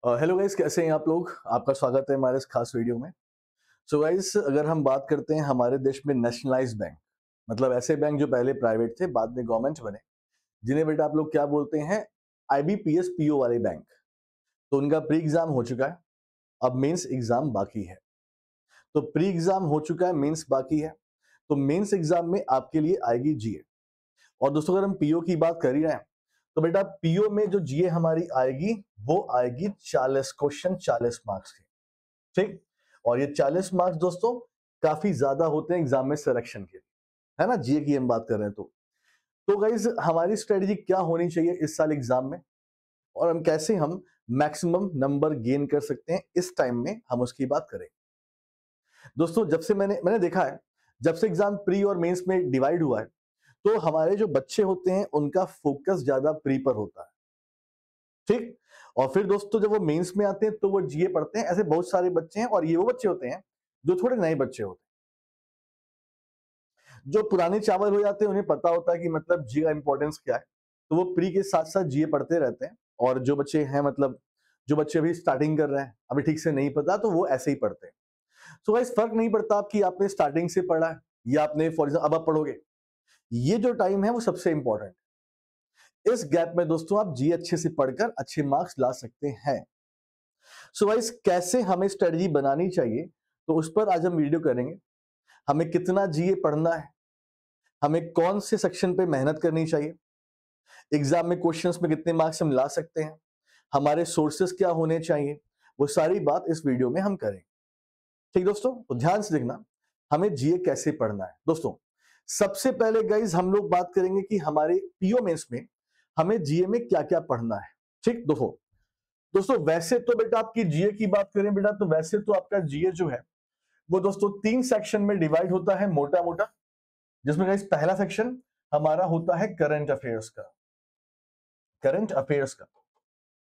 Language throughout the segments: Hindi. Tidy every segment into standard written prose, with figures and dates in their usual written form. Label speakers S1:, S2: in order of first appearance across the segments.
S1: हेलो गाइस, कैसे हैं आप लोग। आपका स्वागत है हमारे इस खास वीडियो में। सो गाइस, अगर हम बात करते हैं हमारे देश में नेशनलाइज्ड बैंक, मतलब ऐसे बैंक जो पहले प्राइवेट थे बाद में गवर्नमेंट बने, जिन्हें बेटा आप लोग क्या बोलते हैं, आईबीपीएस पीओ वाले बैंक। तो उनका प्री एग्जाम हो चुका है, अब मेंस एग्जाम बाकी है। तो प्री एग्जाम हो चुका है, मेंस बाकी है। तो मेंस एग्जाम में आपके लिए आएगी जीए। और दोस्तों, अगर हम पीओ की बात कर ही रहे हैं तो बेटा पीओ में जो जीए हमारी आएगी वो आएगी 40 क्वेश्चन 40 मार्क्स की। ठीक। और ये 40 मार्क्स दोस्तों काफी ज्यादा होते हैं एग्जाम में सिलेक्शन के लिए, है ना। जीए की हम बात कर रहे हैं तो गाइज हमारी स्ट्रेटेजी क्या होनी चाहिए इस साल एग्जाम में, और हम कैसे हम मैक्सिमम नंबर गेन कर सकते हैं इस टाइम में, हम उसकी बात करें। दोस्तों, जब से मैंने देखा है, जब से एग्जाम प्री और मेंस में डिवाइड हुआ है, तो हमारे जो बच्चे होते हैं उनका फोकस ज्यादा प्री पर होता है। ठीक। और फिर दोस्तों जब वो मेंस में आते हैं तो वो जीए पढ़ते हैं। ऐसे बहुत सारे बच्चे हैं, और ये वो बच्चे होते हैं जो थोड़े नए बच्चे होते हैं। जो पुराने चावल हो जाते हैं उन्हें पता होता है कि मतलब जीए का इंपॉर्टेंस क्या है, तो वो प्री के साथ साथ जीए पढ़ते रहते हैं। और जो बच्चे हैं, मतलब जो बच्चे अभी स्टार्टिंग कर रहे हैं, अभी ठीक से नहीं पता, तो वो ऐसे ही पढ़ते हैं। तो गाइस फर्क नहीं पड़ता कि आपने स्टार्टिंग से पढ़ा है या आपने फॉर एग्जाम्पल अब आप पढ़ोगे। ये जो टाइम है वो सबसे इंपॉर्टेंट। इस गैप में दोस्तों आप जीए अच्छे से पढ़कर अच्छे मार्क्स ला सकते हैं। सो गाइस, कैसे हमें स्ट्रेटजी बनानी चाहिए, तो उस पर आज हम वीडियो करेंगे। हमें कितना जीए पढ़ना है, हमें कौन से सेक्शन पे मेहनत करनी चाहिए, एग्जाम में क्वेश्चंस में कितने मार्क्स हम ला सकते हैं, हमारे सोर्सेस क्या होने चाहिए, वो सारी बात इस वीडियो में हम करेंगे। ठीक दोस्तों, तो ध्यान से देखना हमें जीए कैसे पढ़ना है। दोस्तों, सबसे पहले गाइज हम लोग बात करेंगे कि हमारे पीओ मेंस में हमें जीए में क्या क्या पढ़ना है। ठीक। देखो दोस्तों, वैसे तो बेटा आपकी जीए की बात करें बेटा, तो वैसे तो आपका जीए जो है वो दोस्तों 3 सेक्शन में डिवाइड होता है मोटा मोटा। जिसमें गाइस पहला सेक्शन हमारा होता है करंट अफेयर्स का। करंट अफेयर्स का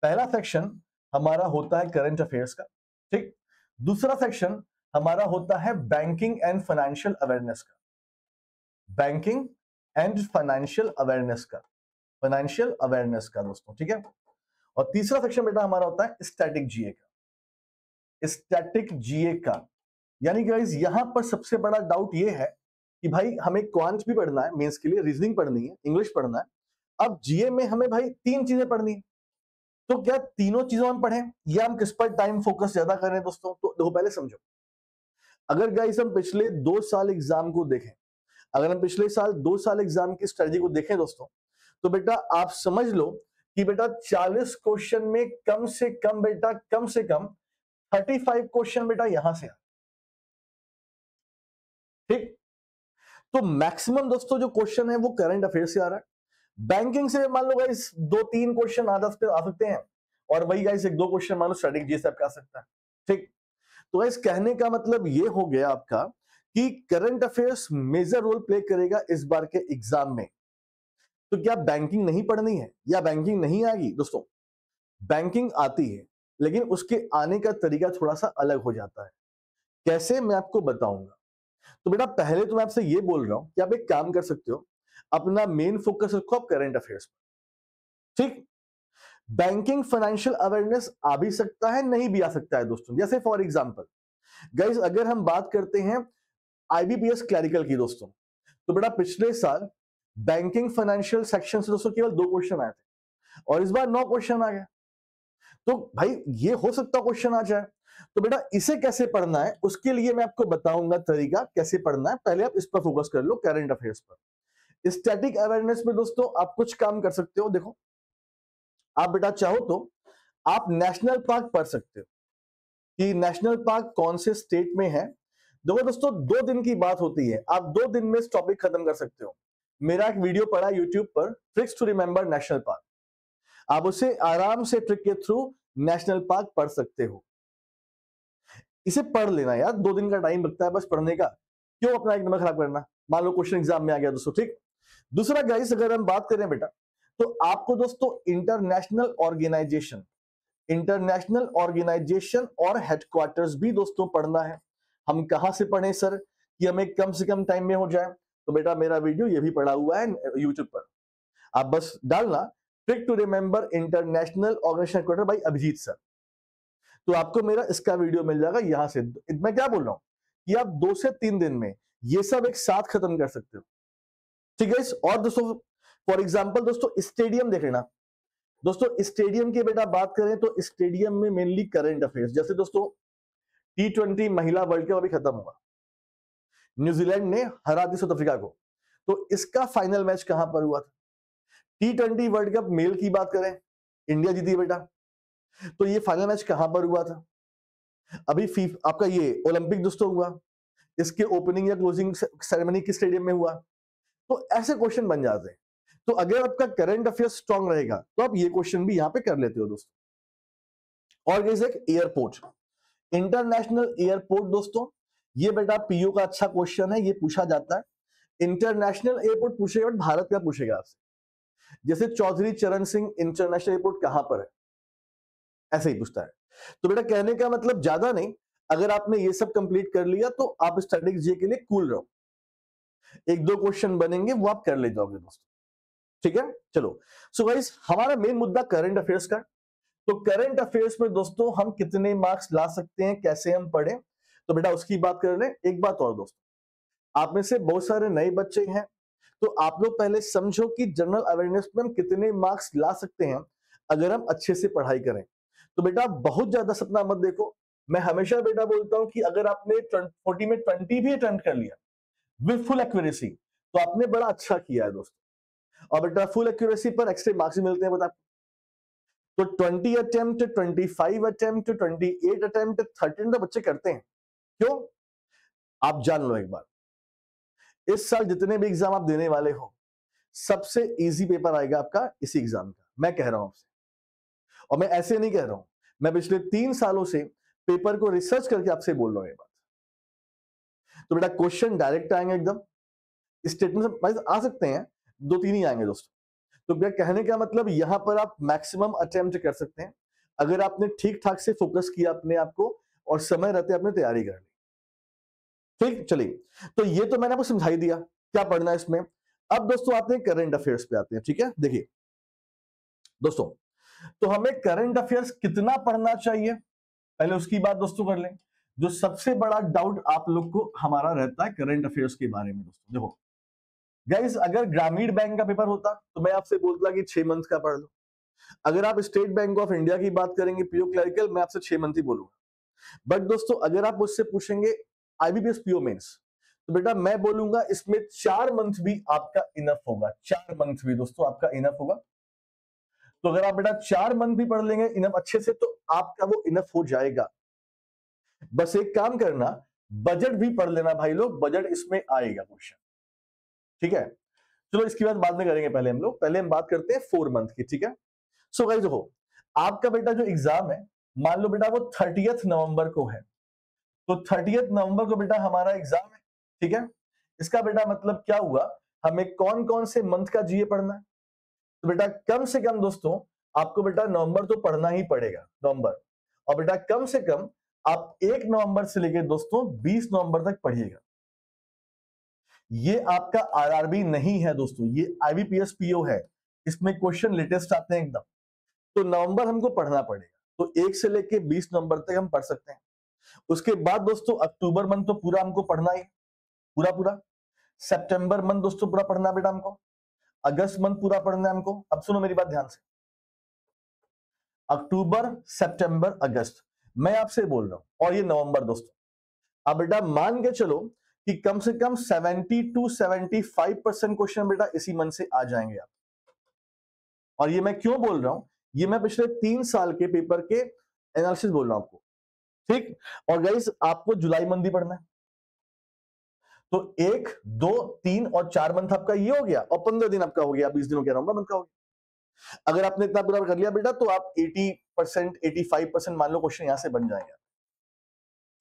S1: पहला सेक्शन हमारा होता है करंट अफेयर्स का। ठीक। दूसरा सेक्शन हमारा होता है बैंकिंग एंड फाइनेंशियल अवेयरनेस का। बैंकिंग एंड फाइनेंशियल अवेयरनेस का, फाइनेंशियल अवेयरनेस का दोस्तों। ठीक है। और तीसरा सेक्शन बेटा हमारा होता है स्टैटिक जीए का। स्टैटिक जीए का यानी गाइस यहां पर सबसे बड़ा डाउट ये है कि भाई हमें क्वांट भी पढ़ना है मेंस के लिए, रीजनिंग पढ़नी है, इंग्लिश पढ़ना है। अब जीए में हमें भाई 3 चीजें पढ़नी है। तो क्या तीनों चीजों हम पढ़ें या हम किस पर टाइम फोकस ज्यादा करें दोस्तों? तो देखो पहले समझो, अगर गाइस हम पिछले 2 साल एग्जाम को देखें, अगर हम पिछले साल 2 साल एग्जाम की स्ट्रेटजी को देखें दोस्तों, तो बेटा आप समझ लो कि बेटा 40 क्वेश्चन में कम से कम बेटा, कम से कम 35 क्वेश्चन बेटा यहां से। ठीक। तो मैक्सिमम दोस्तों जो क्वेश्चन है वो करंट अफेयर से आ रहा है। बैंकिंग से मान लो गाइस 2-3 क्वेश्चन आ सकते हैं, और वही गाइस 1-2 क्वेश्चन मान लो स्ट्रेटेजिक जी से आपका आ सकता है। ठीक। तो गाइस कहने का मतलब ये हो गया आपका कि current affairs major role play करेगा इस बार के एग्जाम में। तो क्या बैंकिंग नहीं पढ़नी है या बैंकिंग नहीं आएगी? दोस्तों, बैंकिंग आती है, लेकिन उसके आने का तरीका थोड़ा सा अलग हो जाता है। कैसे, मैं आपको बताऊंगा। तो बेटा पहले तो मैं आपसे ये बोल रहा हूं कि आप एक काम कर सकते हो, अपना मेन फोकस रखो आप करंट अफेयर्स पर। ठीक। बैंकिंग फाइनेंशियल अवेयरनेस आ भी सकता है, नहीं भी आ सकता है दोस्तों। जैसे फॉर एग्जांपल गाइस, अगर हम बात करते हैं आईबीपीएस क्लरिकल की दोस्तों, तो बेटा पिछले साल बैंकिंग फाइनेंशियल सेक्शन से दोस्तों केवल 2 क्वेश्चन आए थे, और इस बार 9 क्वेश्चन आ गए। तो भाई ये हो सकता क्वेश्चन आ जाए। तो बेटा इसे कैसे पढ़ना है उसके लिए मैं आपको बताऊंगा तरीका कैसे पढ़ना है। पहले आप इस पर फोकस कर लो, करंट अफेयर्स पर। स्टैटिक अवेयरनेस में दोस्तों आप कुछ काम कर सकते हो। देखो, आप बेटा चाहो तो आप नेशनल पार्क पढ़ सकते हो कि नेशनल पार्क कौन से स्टेट में है। देखो दोस्तों, 2 दिन की बात होती है, आप 2 दिन में इस टॉपिक खत्म कर सकते हो। मेरा एक वीडियो पड़ा यूट्यूब पर, tricks to remember national park. आप उसे आराम से ट्रिक के थ्रू नेशनल पार्क पढ़ सकते हो। इसे पढ़ लेना यार, 2 दिन का टाइम लगता है बस पढ़ने का, क्यों अपना एक दिमाग खराब करना। मान लो क्वेश्चन एग्जाम में आ गया दोस्तों। ठीक। दूसरा गाइस, अगर हम बात करें बेटा, तो आपको दोस्तों इंटरनेशनल ऑर्गेनाइजेशन और हेडक्वार्टर्स भी दोस्तों पढ़ना है। हम कहां से पढ़ें सर कि हमें कम से कम टाइम में हो जाए? तो बेटा मेरा वीडियो ये भी पड़ा हुआ है यूट्यूब पर, आप बस डालना trick to remember international organisation headquarter by Abhijit sir. तो आपको मेरा इसका वीडियो मिल जाएगा यहां से। मैं क्या बोल रहा हूं कि आप 2 से 3 दिन में ये सब एक साथ खत्म कर सकते हो, ठीक है। और दोस्तों फॉर एग्जांपल दोस्तों स्टेडियम देख लेना। दोस्तों स्टेडियम की बेटा बात करें तो स्टेडियम में मेनली करंट अफेयर्स, जैसे दोस्तों T20 महिला वर्ल्ड कप अभी खत्म हुआ, न्यूजीलैंड ने हरा दी साउथ अफ्रीका को, तो इसका फाइनल मैच कहां पर हुआ था। T20 वर्ल्ड कप मेल की बात करें, इंडिया जीती बेटा, तो ये फाइनल मैच कहां पर हुआ था। अभी आपका ये ओलंपिक दोस्तों हुआ, इसके ओपनिंग या क्लोजिंग सेरेमनी किस स्टेडियम में हुआ। तो ऐसे क्वेश्चन बन जाते हैं। तो अगर आपका करंट अफेयर्स स्ट्रांग रहेगा तो आप ये क्वेश्चन भी यहां पे कर लेते हो दोस्तों। और एक एयरपोर्ट, इंटरनेशनल एयरपोर्ट दोस्तों, ये बेटा पीओ का अच्छा क्वेश्चन है, ये पूछा जाता है। इंटरनेशनल एयरपोर्ट पूछेगा बट भारत का पूछेगा आपसे, जैसे चौधरी चरण सिंह इंटरनेशनल एयरपोर्ट कहां पर है, ऐसे ही पूछता है। तो बेटा कहने का मतलब ज्यादा नहीं, अगर आपने ये सब कंप्लीट कर लिया तो आप स्टैटिक जे के लिए कूल रहो, एक दो क्वेश्चन बनेंगे वो आप कर ले जाओगे दोस्तों, ठीक है। चलो सो गाइस हमारा मेन मुद्दा करंट अफेयर्स का। तो करंट अफेयर्स में दोस्तों हम कितने मार्क्स ला सकते हैं, कैसे हम पढ़ें, तो बेटा उसकी बात कर रहे हैं। एक बात और दोस्तों, आप में से बहुत सारे नए बच्चे हैं, तो आप लोग पहले समझो कि जनरल अवेयरनेस में हम कितने मार्क्स ला सकते हैं अगर हम अच्छे से पढ़ाई करें। तो बेटा बहुत ज्यादा सपना मत देखो, मैं हमेशा बेटा बोलता हूं कि अगर आपने 40 में 20 भी अटेम्प्ट कर लिया विद फुल एक्यूरेसी तो आपने बड़ा अच्छा किया है दोस्तों। और बेटा फुल एक्यूरेसी पर एक्स्ट्रा मार्क्स मिलते हैं बता। तो 20 अटेम्प्ट, 25 अटेम्प्ट, 28 अटेम्प्ट, 13 तो बच्चे करते हैं। क्यों? आप जान लो एक बार, इस साल जितने भी एग्जाम आप देने वाले हो सबसे इजी पेपर आएगा आपका इसी एग्जाम का, मैं कह रहा हूं आपसे। और मैं ऐसे नहीं कह रहा हूं, मैं पिछले 3 सालों से पेपर को रिसर्च करके आपसे बोल रहा हूं ये बात। तो बेटा क्वेश्चन डायरेक्ट आएंगे एकदम, स्टेटमेंट वाइज आ सकते हैं, 2-3 ही आएंगे दोस्तों। तो बेटा कहने का मतलब यहां पर आप मैक्सिमम अटेम्प्ट कर सकते हैं अगर आपने ठीक ठाक से फोकस किया अपने आप को और समय रहते आपने तैयारी कर ली, ठीक। चलिए तो ये तो मैंने आपको समझाई दिया क्या पढ़ना है इसमें। अब दोस्तों आते हैं करंट अफेयर्स पे आते हैं, ठीक है। देखिए दोस्तों, तो हमें करंट अफेयर्स कितना पढ़ना चाहिए पहले उसकी बात दोस्तों कर लें। जो सबसे बड़ा डाउट आप लोग को हमारा रहता है करंट अफेयर्स के बारे में दोस्तों, देखो गाइस अगर ग्रामीण बैंक का पेपर होता तो मैं आपसे बोलता कि 6 मंथ का पढ़ लो। अगर आप स्टेट बैंक ऑफ इंडिया की बात करेंगे पीओ क्लरिकल, मैं आपसे 6 मंथ ही बोलूंगा। बट दोस्तों अगर आप मुझसे पूछेंगे आईबीपीएस पीओ मेंस, तो बेटा मैं बोलूंगा इसमें 4 मंथ भी आपका इनफ होगा, 4 मंथ भी दोस्तों आपका इनफ होगा। तो अगर आप बेटा 4 मंथ भी पढ़ लेंगे इनफ अच्छे से तो आपका वो इनफ हो जाएगा। बस एक काम करना, बजट भी पढ़ लेना भाई लोग, बजट इसमें आएगा क्वेश्चन, ठीक है। चलो इसकी बात बाद में करेंगे, पहले हम बात करते हैं 4 मंथ की, ठीक है। सो गाइस देखो, आपका बेटा जो एग्जाम है मान लो बेटा वो 30 नवंबर को है, तो 30 नवंबर को बेटा हमारा एग्जाम है, ठीक है। इसका बेटा मतलब क्या हुआ, हमें कौन कौन से मंथ का जीए पढ़ना है। तो बेटा कम से कम दोस्तों आपको बेटा नवंबर तो पढ़ना ही पड़ेगा, नवंबर। और बेटा कम से कम आप 1 नवंबर से लेकर दोस्तों 20 नवंबर तक पढ़िएगा। ये आपका आरआरबी नहीं है दोस्तों, ये आईबीपीएस पीओ है, इसमें क्वेश्चन लेटेस्ट आते हैं एकदम। तो नवंबर हमको पढ़ना पड़ेगा, तो 1 से लेके 20 नवंबर तक हम पढ़ सकते हैं। उसके बाद दोस्तों अक्टूबर मंथ तो पूरा हमको पढ़ना ही, पूरा पूरा। सितंबर मंथ दोस्तों पूरा पढ़ना बेटा हमको। अगस्त मंथ पूरा पढ़ना है हमको। अब सुनो मेरी बात ध्यान से, अक्टूबर सितंबर अगस्त मैं आपसे बोल रहा हूं, और ये नवंबर दोस्तों। अब बेटा मान के चलो कि कम से कम 70 to 75% क्वेश्चन बेटा इसी मंथ से आ जाएंगे आप। और ये मैं क्यों बोल रहा हूं, ये मैं पिछले 3 साल के पेपर के एनालिसिस बोल रहा हूं आपको, ठीक। और गाइस आपको जुलाई मंथ भी पढ़ना है, तो 1, 2, 3 और 4 मंथ आपका ये हो गया, और 15 दिन आपका हो गया, 20 दिन हो गया, नवंबर मंथ का हो गया। अगर आपने इतना पूरा कर लिया बेटा तो आप 80% 85% मान लो क्वेश्चन यहां से बन जाएंगे,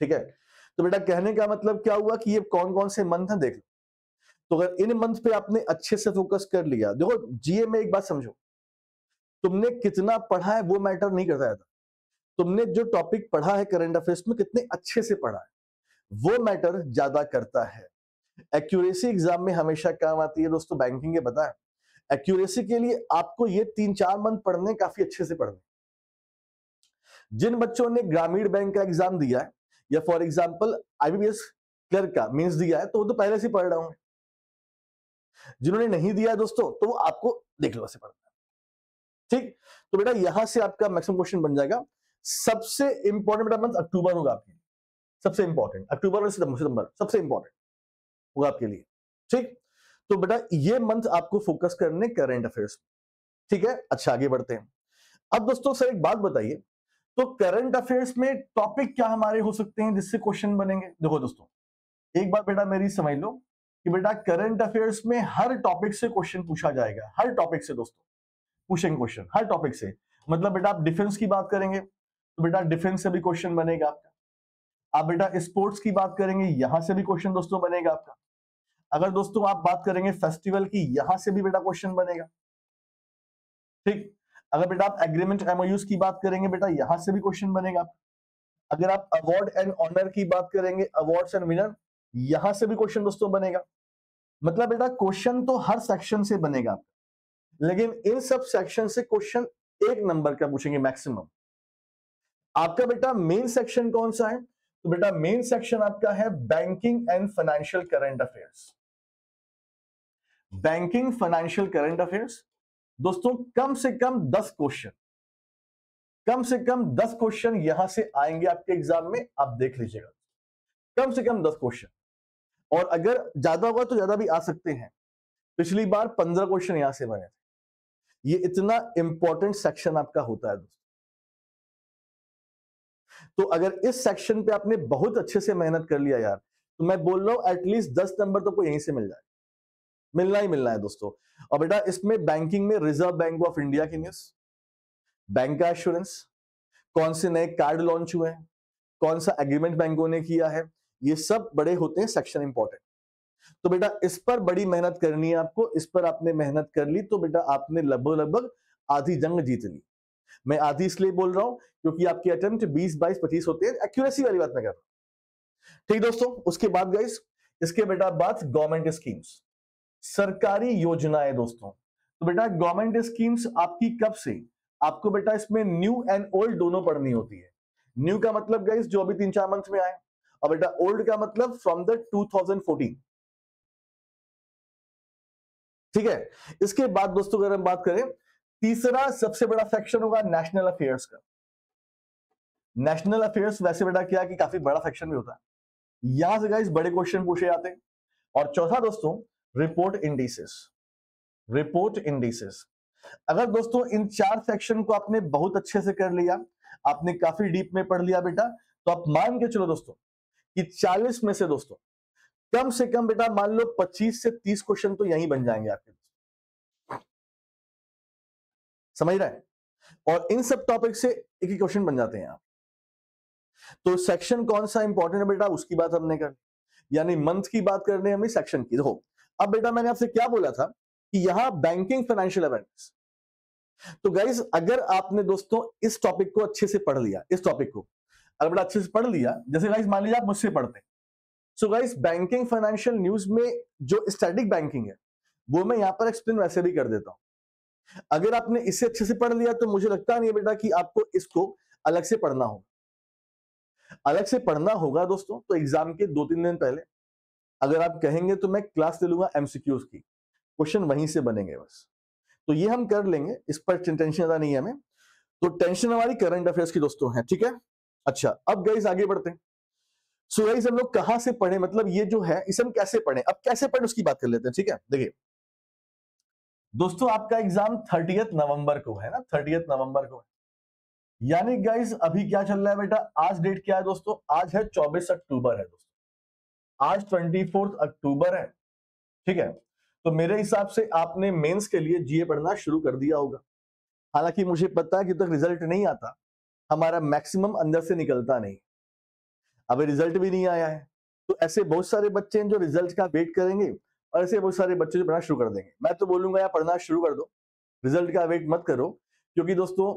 S1: ठीक है। तो बेटा कहने का मतलब क्या हुआ कि ये कौन कौन से मंथ हैं देख लो। तो अगर इन मंथ पे आपने अच्छे से फोकस कर लिया, देखो जीए में एक बात समझो, तुमने कितना पढ़ा है वो मैटर नहीं करता है, तुमने जो टॉपिक पढ़ा है करंट अफेयर्स में कितने अच्छे से पढ़ा है वो मैटर ज्यादा करता है। एक्यूरेसी एग्जाम में हमेशा काम आती है दोस्तों, बैंकिंग के पता है। एक्यूरेसी के लिए आपको ये 3-4 मंथ पढ़ने काफी अच्छे से पढ़ने, जिन बच्चों ने ग्रामीण बैंक का एग्जाम दिया है या फॉर एग्जांपल आईबीपीएस क्लर्क का मींस दिया है, तो वो तो पहले से पढ़ रहा हूं। जिन्होंने नहीं दिया दोस्तों, तो वो आपको देख लो ऐसे पढ़ना है। ठीक, तो बेटा यहां से आपका मैक्सिमम क्वेश्चन बन जाएगा। सबसे इंपॉर्टेंट बेटा मंथ अक्टूबर होगा आपके लिए, सबसे इंपॉर्टेंट अक्टूबर और सितंबर सबसे इंपॉर्टेंट होगा आपके लिए। ठीक, तो बेटा ये मंथ आपको फोकस करने करंट अफेयर्स। ठीक है, अच्छा आगे बढ़ते हैं। अब दोस्तों सर एक बात बताइए, तो करंट अफेयर्स में टॉपिक क्या हमारे हो सकते हैं जिससे क्वेश्चन बनेंगे? देखो दोस्तों, एक बात बेटा मेरी समझ लो कि बेटा करंट अफेयर्स में हर टॉपिक से क्वेश्चन पूछा जाएगा, हर टॉपिक से दोस्तों पूछेंगे क्वेश्चन, हर टॉपिक से। मतलब बेटा आप डिफेंस की बात करेंगे तो बेटा डिफेंस से भी क्वेश्चन बनेगा आपका। आप बेटा स्पोर्ट्स की बात करेंगे, यहां से भी क्वेश्चन दोस्तों बनेगा आपका। अगर दोस्तों आप बात करेंगे फेस्टिवल की, यहां से भी बेटा क्वेश्चन बनेगा। ठीक, अगर बेटा आप एग्रीमेंट एमओयूज की बात करेंगे बेटा, यहां से भी क्वेश्चन बनेगा आपका। अगर आप अवार्ड एंड ऑनर की बात करेंगे, अवार्ड्स एंड विनर, यहां से भी क्वेश्चन दोस्तों बनेगा। मतलब बेटा क्वेश्चन तो हर सेक्शन से बनेगा आपका, लेकिन इन सब सेक्शन से क्वेश्चन एक नंबर का पूछेंगे मैक्सिमम। आपका बेटा मेन सेक्शन कौन सा है? तो बेटा मेन सेक्शन आपका है banking and financial current affairs. Banking financial current affairs दोस्तों कम से कम 10 क्वेश्चन, कम से कम 10 क्वेश्चन यहां से आएंगे आपके एग्जाम में, आप देख लीजिएगा। कम से कम 10 क्वेश्चन, और अगर ज्यादा होगा तो ज्यादा भी आ सकते हैं। पिछली बार 15 क्वेश्चन यहां से बने थे। ये इतना इंपॉर्टेंट सेक्शन आपका होता है दोस्तों। तो अगर इस सेक्शन पे आपने बहुत अच्छे से मेहनत कर लिया यार, तो मैं बोल रहा हूं एटलीस्ट 10 नंबर तो कोई यहीं से मिल जाए, मिलना ही मिलना है दोस्तों। और बेटा इसमें बैंकिंग में रिजर्व बैंक ऑफ इंडिया की न्यूज, बैंक का एश्योरेंस, कौन से नए कार्ड लॉन्च हुए हैं, कौन सा एग्रीमेंट बैंकों ने किया है, ये सब बड़े होते हैं सेक्शन इंपॉर्टेंट। तो बेटा इस पर बड़ी मेहनत करनी है आपको, इस पर आपने मेहनत कर ली तो बेटा आपने लगभग लगभग आधी जंग जीत ली। मैं आधी इसलिए बोल रहा हूं क्योंकि आपके अटेम्प्ट 20, 22, 25 होते हैं, एक्यूरेसी वाली बात मैं कर रहा हूं। ठीक दोस्तों, उसके बाद गाइस इसके बेटा बात गवर्नमेंट स्कीम्स, सरकारी योजनाएं दोस्तों। तो बेटा गवर्नमेंट स्कीम्स आपकी कब से, आपको बेटा इसमें न्यू एंड ओल्ड दोनों पढ़नी होती है। न्यू का मतलब गाइस जो अभी 3-4 मंथ में आए, और बेटा ओल्ड का मतलब फ्रॉम द 2014। ठीक है, इसके बाद दोस्तों अगर हम बात करें, तीसरा सबसे बड़ा सेक्शन होगा नेशनल अफेयर्स का। नेशनल अफेयर्स वैसे बेटा क्या कि काफी बड़ा सेक्शन भी होता है, यहां से गाइस बड़े क्वेश्चन पूछे जाते हैं। और चौथा दोस्तों रिपोर्ट इंडिसेस, रिपोर्ट इंडिसेस। अगर दोस्तों इन 4 सेक्शन को आपने बहुत अच्छे से कर लिया, आपने काफी डीप में पढ़ लिया बेटा, तो आप मान के चलो दोस्तों कि 40 में से दोस्तों कम से कम बेटा मान लो 25 से 30 क्वेश्चन तो यहीं बन जाएंगे आपके, समझ रहे हैं? और इन सब टॉपिक से एक ही क्वेश्चन बन जाते हैं आप। तो सेक्शन कौन सा इंपॉर्टेंट है बेटा, उसकी बात हमने कर, यानी मंथ की बात करने हमने सेक्शन की। देखो अब बेटा मैंने आपसे क्या बोला था कि यहां बैंकिंग फाइनेंशियल अवेयरनेस। तो गाइस अगर आपने दोस्तों इस टॉपिक को अच्छे से पढ़ लिया, इस टॉपिक को अगर बेटा अच्छे से पढ़ लिया, जैसे गाइस मान लीजिए आप मुझसे पढ़ते हैं, so guys banking financial news में जो स्टैटिक बैंकिंग है वो मैं यहां पर एक्सप्लेन वैसे भी कर देता हूं। अगर आपने इसे अच्छे से पढ़ लिया तो मुझे लगता नहीं है बेटा कि आपको इसको अलग से पढ़ना होगा। अलग से पढ़ना होगा दोस्तों तो एग्जाम के 2-3 दिन पहले अगर आप कहेंगे तो मैं क्लास ले लूंगा एमसीक्यूज की, क्वेश्चन वहीं से बनेंगे बस। तो ये हम कर लेंगे, इस पर टेंशन ज्यादा नहीं है हमें। तो टेंशन हमारी करंट अफेयर्स की दोस्तों है, ठीक है। अच्छा अब गाइस आगे बढ़ते हैं। सो गाइस हम लोग कहां से पढ़े, मतलब ये जो है इसे हम कैसे पढ़े, अब कैसे पढ़े उसकी बात कर लेते हैं, ठीक है। देखिए दोस्तों आपका एग्जाम 30 नवंबर को है ना, 30 नवंबर को है। यानी गाइस अभी क्या चल रहा है बेटा, आज डेट क्या है दोस्तों, आज है 24 अक्टूबर है दोस्तों, आज 24 अक्टूबर है, ठीक है। तो मेरे हिसाब से आपने मेंस के लिए जीए पढ़ना शुरू कर दिया होगा। हालांकि मुझे पता है कि तक रिजल्ट नहीं आता, हमारा मैक्सिमम अंदर से निकलता नहीं, अभी रिजल्ट भी नहीं आया है। तो ऐसे बहुत सारे बच्चे हैं जो रिजल्ट का वेट करेंगे, और ऐसे बहुत सारे बच्चे जो पढ़ना शुरू कर देंगे। मैं तो बोलूंगा यार पढ़ना शुरू कर दो, रिजल्ट का वेट मत करो, क्योंकि दोस्तों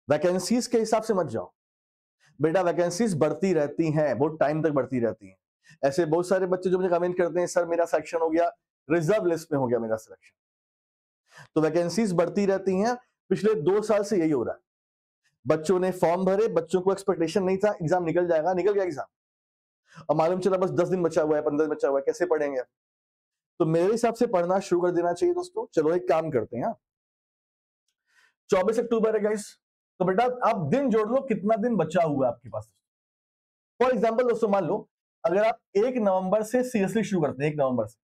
S1: वैकेंसीज के हिसाब से मत जाओ बेटा, वैकेंसीज बढ़ती रहती हैं, बहुत टाइम तक बढ़ती रहती हैं। ऐसे बहुत सारे बच्चे जो मुझे कमेंट करते हैं सर मेरा सिलेक्शन हो गया, रिजर्व लिस्ट में हो गया मेरा सिलेक्शन। तो वैकेंसीज बढ़ती रहती हैं, पिछले 2 साल से यही हो रहा है। बच्चों ने फॉर्म भरे, बच्चों को एक्सपेक्टेशन नहीं था एग्जाम निकल जाएगा, निकल गया एग्जाम। अब मालूम चला बस 10 दिन बचा हुआ है, 15 दिन बचा हुआ है, कैसे पढ़ेंगे? तो मेरे हिसाब से पढ़ना शुरू कर देना चाहिए दोस्तों। चलो एक काम करते हैं, 24 अक्टूबर है गाइस, तो बेटा आप दिन जोड़ लो कितना दिन बचा हुआ है आपके पास। फॉर एग्जाम्पल दोस्तों मान लो अगर आप 1 नवंबर से सीरियसली शुरू करते हैं, 1 नवंबर से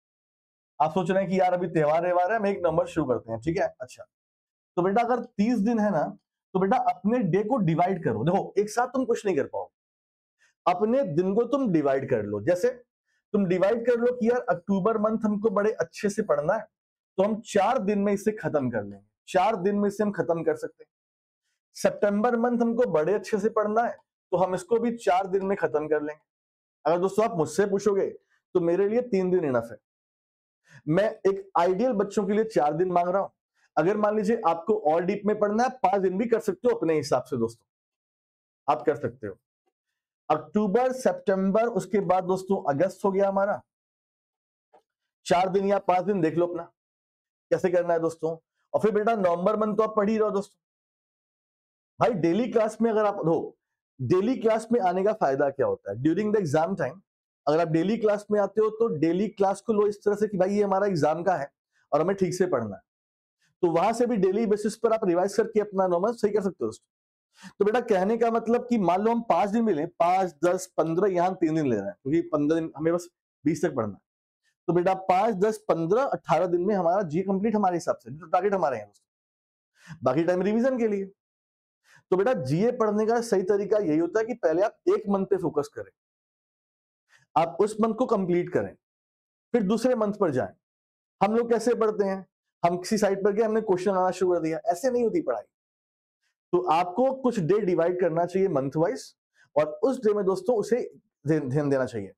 S1: आप सोच रहे हैं कि यार अभी त्योहार व्यवहार है, हम 1 नवंबर शुरू करते हैं, ठीक है? अच्छा, तो बेटा अगर 30 दिन है ना, तो बेटा अपने डे को डिवाइड करो। देखो एक साथ तुम कुछ नहीं कर पाओ, अपने दिन को तुम डिवाइड कर लो। जैसे तुम डिवाइड कर लो कि यार अक्टूबर मंथ हमको बड़े अच्छे से पढ़ना है, तो हम 4 दिन में इसे खत्म कर लेंगे, 4 दिन में इसे हम खत्म कर सकते हैं। सितंबर मंथ हमको बड़े अच्छे से पढ़ना है, तो हम इसको भी 4 दिन में खत्म कर लेंगे। अगर दोस्तों आप मुझसे पूछोगे तो मेरे लिए 3 दिन इनफ है। मैं एक आइडियल बच्चों के लिए 4 दिन मांग रहा हूं। अगर मान लीजिए आपको और डीप में पढ़ना है, 5 दिन भी कर सकते हो अपने हिसाब से दोस्तों, आप कर सकते हो। अक्टूबर, सितंबर, उसके बाद दोस्तों अगस्त हो गया हमारा। 4 दिन या 5 दिन देख लो अपना कैसे करना है दोस्तों। और फिर बेटा नवंबर मंथ तो आप पढ़ ही रहो दोस्तों। भाई डेली क्लास में अगर आप हो, डेली क्लास में आने का फायदा क्या होता है? ड्यूरिंग द एग्जाम टाइम अगर आप डेली क्लास में आते हो तो डेली क्लास को लो इस तरह से कि भाई ये हमारा एग्जाम का है और हमें ठीक से पढ़ना है, तो वहां से भी डेली बेसिस पर आप रिवाइज करके अपना नॉर्मल सही कर सकते हो दोस्तों। तो बेटा कहने का मतलब कि मान लो हम 5 दिन भी लें, 5, 10, 15, यहाँ 3 दिन ले रहे हैं क्योंकि 15 दिन हमें बस 20 तक पढ़ना है। तो बेटा 5, 10, 15, 18 दिन में हमारा जी कंप्लीट हमारे हिसाब से, तो टारगेट हमारे हैं दोस्तों। बाकी टाइम रिवीजन के लिए। तो बेटा जीए पढ़ने का सही तरीका यही होता है कि पहले आप एक मंथ पे फोकस करें, आप उस मंथ को कंप्लीट करें, फिर दूसरे मंथ पर जाएं। हम लोग कैसे पढ़ते हैं? हम किसी साइट पर गए, हमने क्वेश्चन आना शुरू कर दिया, ऐसे नहीं होती पढ़ाई। तो आपको कुछ डे डिवाइड करना चाहिए मंथ वाइज और उस डे में दोस्तों उसे ध्यान देना चाहिए।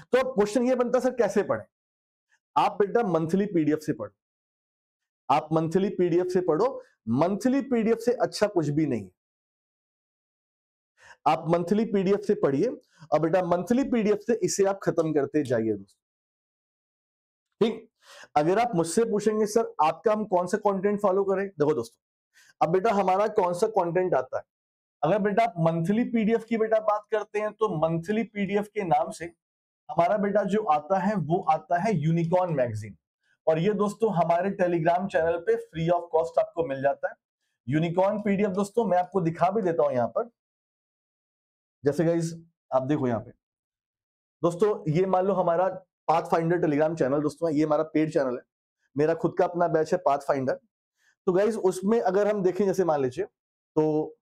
S1: तो अब क्वेश्चन ये बनता है सर कैसे पढ़ें? आप बेटा मंथली पीडीएफ से पढ़ो, आप मंथली पीडीएफ से पढ़ो। मंथली पीडीएफ से अच्छा कुछ भी नहीं। आप मंथली पीडीएफ से पढ़िए और बेटा मंथली पीडीएफ से इसे आप खत्म करते जाइए दोस्तों, ठीक? अगर आप मुझसे पूछेंगे सर आपका हम कौन सा कंटेंट फॉलो करें, देखो दोस्तों अब बेटा हमारा कौन सा कंटेंट आता है। अगर बेटा आप मंथली पीडीएफ की बेटा बात करते हैं तो मंथली पीडीएफ के नाम से हमारा बेटा जो आता है वो आता है यूनिकॉर्न मैगजीन, और ये दोस्तों हमारे टेलीग्राम चैनल पे फ्री ऑफ कॉस्ट आपको मिल जाता है। यूनिकॉर्न पीडीएफ दोस्तों मैं आपको दिखा भी देता हूं यहां पर, जैसे गाइस आप देखो यहां पे दोस्तों, ये मान लो हमारा पाथ फाइंडर टेलीग्राम चैनल दोस्तों है, ये हमारा पेड चैनल है, मेरा खुद का अपना बैच है पाथ फाइंडर। तो गाइस उसमें अगर हम देखें जैसे मान लीजिए तो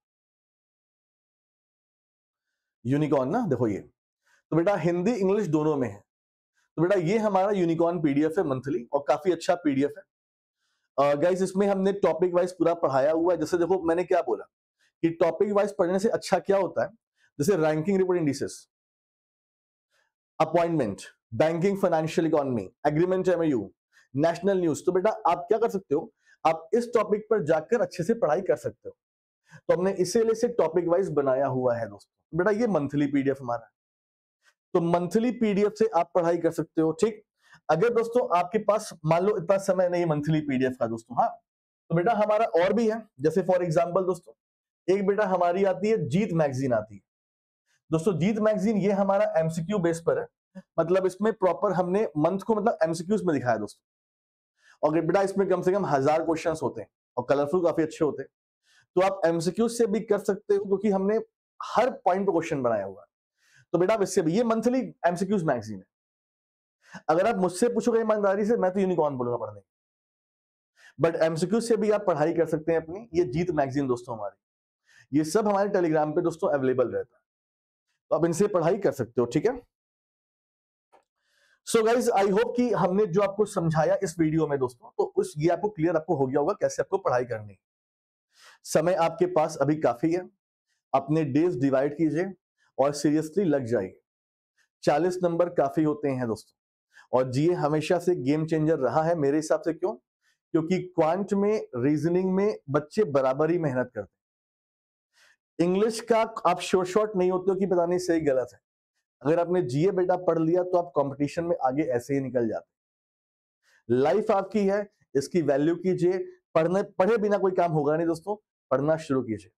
S1: यूनिकॉर्न ना देखो ये, तो बेटा हिंदी इंग्लिश दोनों में है। तो बेटा ये हमारा यूनिकॉर्न पीडीएफ है मंथली और काफी अच्छा पीडीएफ है। गाइस इसमें हमने टॉपिक वाइज पूरा पढ़ाया हुआ है। जैसे देखो मैंने क्या बोला कि टॉपिक वाइज पढ़ने से अच्छा क्या होता है, जैसे ranking report indices, appointment, banking financial economy, agreement MOU, national news. तो बेटा आप क्या कर सकते हो, आप इस टॉपिक पर जाकर अच्छे से पढ़ाई कर सकते हो। तो हमने इसीलिए से टॉपिक वाइज बनाया हुआ है दोस्तों। बेटा ये मंथली पीडीएफ हमारा है, तो मंथली पीडीएफ से आप पढ़ाई कर सकते हो, ठीक? अगर दोस्तों आपके पास मान लो इतना समय नहीं मंथली पीडीएफ का दोस्तों, हाँ, तो बेटा हमारा और भी है। जैसे फॉर एग्जांपल दोस्तों एक बेटा हमारी आती है जीत मैगजीन आती है दोस्तों। जीत मैगजीन ये हमारा एमसीक्यू बेस पर है, मतलब इसमें प्रॉपर हमने मंथ को मतलब एमसीक्यूज में दिखाया दोस्तों। और बेटा इसमें कम से कम 1000 क्वेश्चंस होते हैं और कलरफुल काफी अच्छे होते हैं। तो आप एमसीक्यू से भी कर सकते हो क्योंकि हमने हर पॉइंट पे क्वेश्चन बनाया हुआ है। तो बेटा इससे भी, ये मंथली एमसीक्यूज मैगजीन है। अगर आप मुझसे पूछोगे ईमानदारी से, मैं तो यूनिकॉर्न बोलूंगा पढ़ने, बट एमसीक्यू से भी आप पढ़ाई कर सकते हैं अपनी। ये जीत मैगजीन दोस्तों हमारी, ये सब हमारे टेलीग्राम पे दोस्तों अवेलेबल रहता है, तो आप इनसे पढ़ाई कर सकते हो, ठीक है? सो गाइज आई होप कि हमने जो आपको समझाया इस वीडियो में दोस्तों, तो उस ये आपको क्लियर आपको हो गया होगा कैसे आपको पढ़ाई करनी। समय आपके पास अभी काफी है, अपने डेज डिवाइड कीजिए और सीरियसली लग जाइए। 40 नंबर काफी होते हैं दोस्तों, और जीए हमेशा से गेम चेंजर रहा है मेरे हिसाब से। क्यों? क्योंकि क्वांट में, रीजनिंग में बच्चे बराबर ही मेहनत करते हैं। इंग्लिश का आप शॉर्ट नहीं होते हो कि पता नहीं सही गलत है। अगर आपने जीए बेटा पढ़ लिया तो आप कंपटीशन में आगे ऐसे ही निकल जाते। लाइफ आपकी है, इसकी वैल्यू कीजिए। पढ़े बिना कोई काम होगा नहीं दोस्तों, पढ़ना शुरू कीजिए।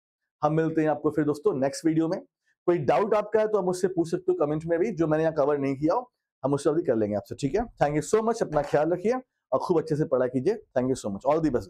S1: हम मिलते हैं आपको फिर दोस्तों नेक्स्ट वीडियो में। कोई डाउट आपका है तो आप मुझसे पूछ सकते हो कमेंट में भी, जो मैंने यहाँ कवर नहीं किया हो हम उससे भी कर लेंगे आपसे, ठीक है। थैंक यू सो मच, अपना ख्याल रखिए और खूब अच्छे से पढ़ाई कीजिए। Thank you so much, all the best.